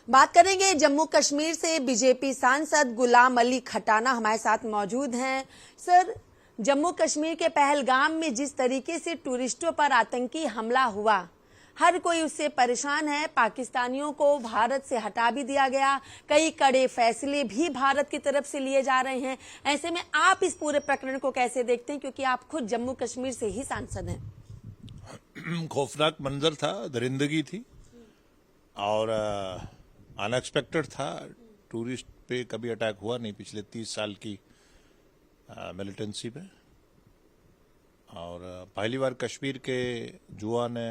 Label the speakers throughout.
Speaker 1: बात करेंगे जम्मू कश्मीर से। बीजेपी सांसद गुलाम अली खटाना हमारे साथ मौजूद हैं। सर, जम्मू कश्मीर के पहलगाम में जिस तरीके से टूरिस्टों पर आतंकी हमला हुआ, हर कोई उससे परेशान है। पाकिस्तानियों को भारत से हटा भी दिया गया, कई कड़े फैसले भी भारत की तरफ से लिए जा रहे हैं। ऐसे में आप इस पूरे प्रकरण को कैसे देखते हैं, क्योंकि आप खुद जम्मू कश्मीर से ही सांसद हैं?
Speaker 2: खौफनाक मंजर था, दरिंदगी थी और अनएक्सपेक्टेड था। टूरिस्ट पे कभी अटैक हुआ नहीं पिछले 30 साल की मिलिटेंसी पे। और पहली बार कश्मीर के युवा ने,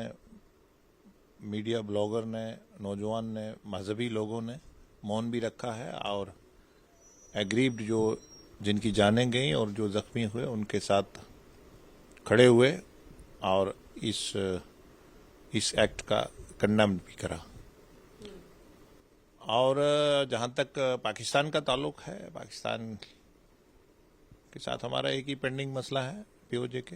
Speaker 2: मीडिया ब्लॉगर ने, नौजवान ने, मजहबी लोगों ने मौन भी रखा है और एग्रीव्ड जो जिनकी जानें गई और जो जख्मी हुए उनके साथ खड़े हुए और इस एक्ट का कंडेम भी करा। और जहां तक पाकिस्तान का ताल्लुक है, पाकिस्तान के साथ हमारा एक ही पेंडिंग मसला है पीओजे के,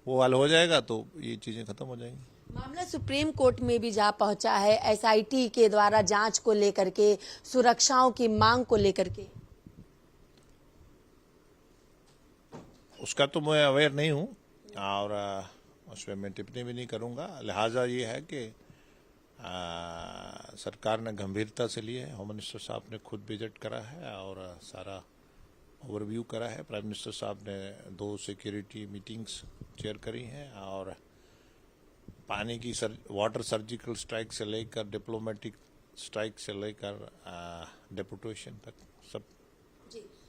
Speaker 2: वो हल हो जाएगा तो ये चीजें खत्म हो जाएंगी।
Speaker 1: मामला सुप्रीम कोर्ट में भी जा पहुंचा है, एसआईटी के द्वारा जांच को लेकर के, सुरक्षाओं की मांग को लेकर के।
Speaker 2: उसका तो मैं अवेयर नहीं हूं और उसमें मैं टिप्पणी भी नहीं करूंगा। लिहाजा ये है कि सरकार ने गंभीरता से लिए है। होम मिनिस्टर साहब ने खुद विजिट करा है और सारा ओवरव्यू करा है। प्राइम मिनिस्टर साहब ने 2 सिक्योरिटी मीटिंग्स चेयर करी हैं और पानी की वाटर सर्जिकल स्ट्राइक से लेकर डिप्लोमेटिक स्ट्राइक से लेकर डेपुटेशन तक सब।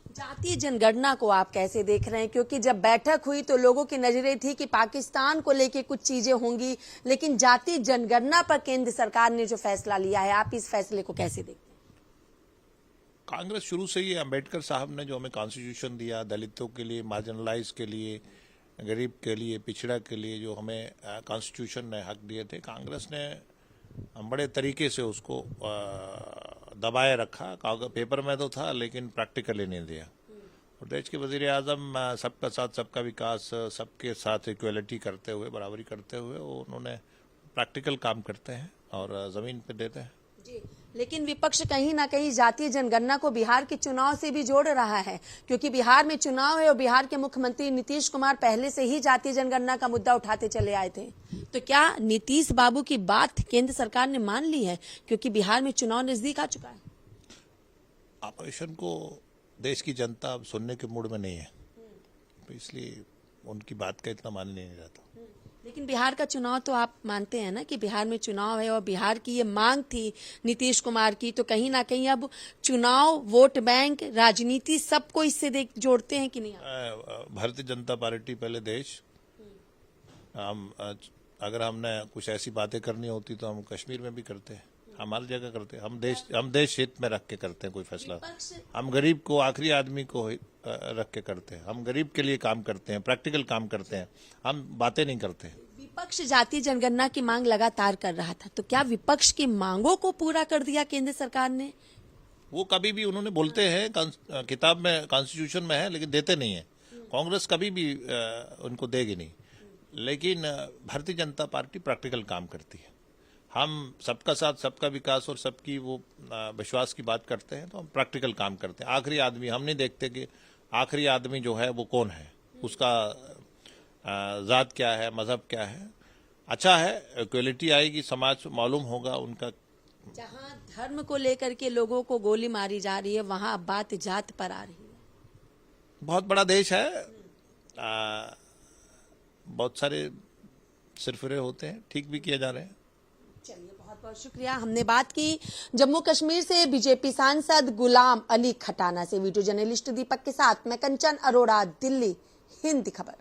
Speaker 1: जातीय जनगणना को आप कैसे देख रहे हैं, क्योंकि जब बैठक हुई तो लोगों की नजरें थी कि पाकिस्तान को लेके कुछ चीजें होंगी, लेकिन जातीय जनगणना पर केंद्र सरकार ने जो फैसला लिया है, आप इस फैसले को कैसे देखते हैं?
Speaker 2: कांग्रेस शुरू से ही, अम्बेडकर साहब ने जो हमें कॉन्स्टिट्यूशन दिया, दलितों के लिए, मार्जिनलाइज के लिए, गरीब के लिए, पिछड़ा के लिए जो हमें कॉन्स्टिट्यूशन ने हक दिए थे, कांग्रेस ने बड़े तरीके से उसको दबाए रखा। पेपर में तो था लेकिन प्रैक्टिकली नहीं दिया। और देश के वजीर आजम सबका साथ सबका विकास, सबके साथ इक्वलिटी करते हुए, बराबरी करते हुए, उन्होंने प्रैक्टिकल काम करते हैं और जमीन पे देते हैं।
Speaker 1: जी, लेकिन विपक्ष कहीं ना कहीं जातीय जनगणना को बिहार के चुनाव से भी जोड़ रहा है, क्योंकि बिहार में चुनाव है और बिहार के मुख्यमंत्री नीतीश कुमार पहले से ही जातीय जनगणना का मुद्दा उठाते चले आए थे। तो क्या नीतीश बाबू की बात केंद्र सरकार ने मान ली है, क्योंकि बिहार में चुनाव नजदीक आ चुका है?
Speaker 2: ऑपोजिशन को देश की जनता अब सुनने के मूड में नहीं है, तो इसलिए उनकी बात का इतना मान नहीं जाता।
Speaker 1: लेकिन बिहार का चुनाव तो आप मानते हैं ना कि बिहार में चुनाव है और बिहार की ये मांग थी नीतीश कुमार की, तो कहीं ना कहीं अब चुनाव, वोट बैंक, राजनीति सबको इससे जोड़ते हैं कि नहीं?
Speaker 2: भारतीय जनता पार्टी पहले देश। हम अगर हमने कुछ ऐसी बातें करनी होती तो हम कश्मीर में भी करते हैं, हमारी जगह करते हैं। हम देश हित में रख के करते हैं कोई फैसला। हम गरीब को, आखिरी आदमी को रख के करते हैं। हम गरीब के लिए काम करते हैं, प्रैक्टिकल काम करते हैं, हम बातें नहीं करते।
Speaker 1: विपक्ष जातीय जनगणना की मांग लगातार कर रहा था, तो क्या विपक्ष की मांगों को पूरा कर दिया केंद्र सरकार ने?
Speaker 2: वो कभी भी उन्होंने बोलते हैं, किताब में, कॉन्स्टिट्यूशन में है, लेकिन देते नहीं है। कांग्रेस कभी भी उनको देगी नहीं। लेकिन भारतीय जनता पार्टी प्रैक्टिकल काम करती है। हम सबका साथ सबका विकास और सबकी वो विश्वास की बात करते हैं, तो हम प्रैक्टिकल काम करते हैं। आखिरी आदमी हम नहीं देखते कि आखिरी आदमी जो है वो कौन है, उसका जात क्या है, मजहब क्या है। अच्छा है, इक्वलिटी आएगी, समाज मालूम होगा उनका।
Speaker 1: जहां धर्म को लेकर के लोगों को गोली मारी जा रही है, वहां अब बात जात पर आ रही है।
Speaker 2: बहुत बड़ा देश है, बहुत सारे सिरफिरे होते हैं, ठीक भी किए जा रहे हैं।
Speaker 1: चलिए, बहुत बहुत शुक्रिया। हमने बात की जम्मू कश्मीर से बीजेपी सांसद गुलाम अली खटाना से। वीडियो जर्नलिस्ट दीपक के साथ मैं कंचन अरोड़ा, दिल्ली, हिंद खबर।